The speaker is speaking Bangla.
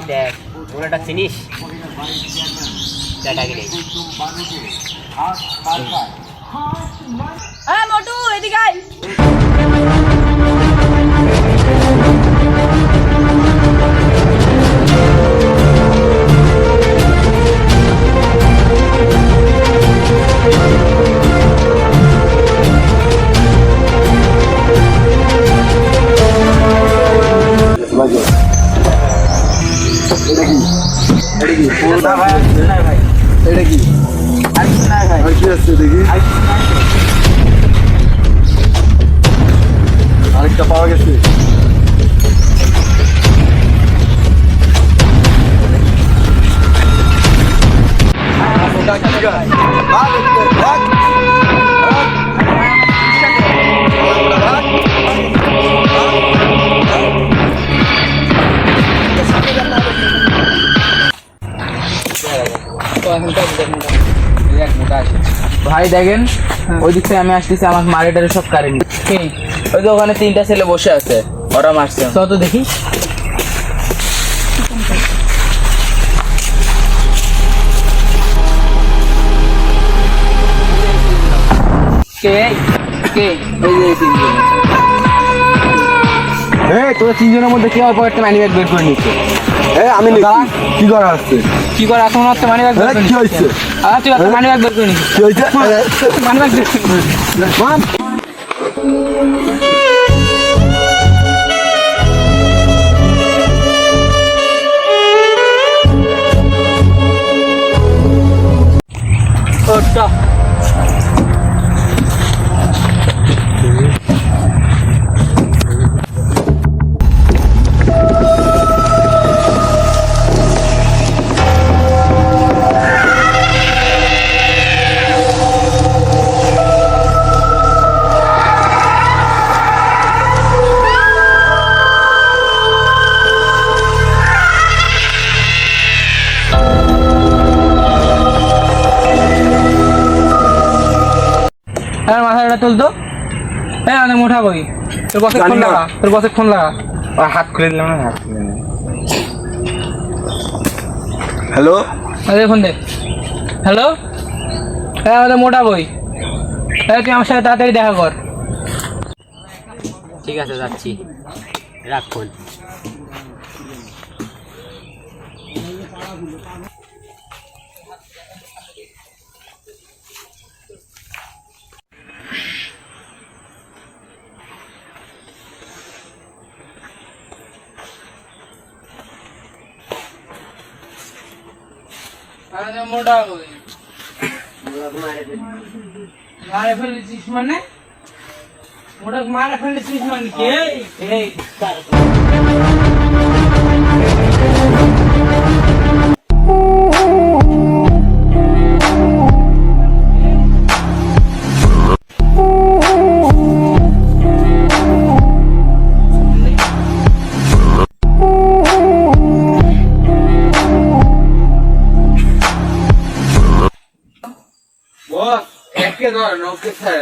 দেখ ওটা চিনিস টাটা গিয়ে মোটু এদিকে আয়। এটা কি আর কি আছে দেখি আরেকটা পাওয়া গেছে ভাই দেখেন ওই দিক থেকে আমি আসতেছি আমার মারিটারে সব কারেনি ওই তো ওখানে 3টা ছেলে বসে আছে ওরা মারছে তো দেখি কে কে এই যে 3জন তোরা 3জনের মধ্যে কেউ একটা মানি ব্যাগ বের করে নিচ্ছে আমি কি করা হচ্ছে কি করে এখন একটা মানি ব্যাগ বের করে কি হয়েছে তুই একটা মানি ব্যাগ বের করে নিছিস কি হয়েছে মানি ব্যাগ ওটা মাথাটা তুলতো অনেক মোটা বই তোর বসে ফোন লাগা হাত খুলে দিলাম না হাত খুলে হ্যালো ফোন দে হ্যালো আমাদের মোটা বই তুই আমার সাথে তাড়াতাড়ি দেখা কর ঠিক আছে যাচ্ছি রাখ ফোন মোটা বই মারে ফেলেছিস মানে মোটা মারে ফেলেছিস মানে কে বস একে ধর নৌকে স্যার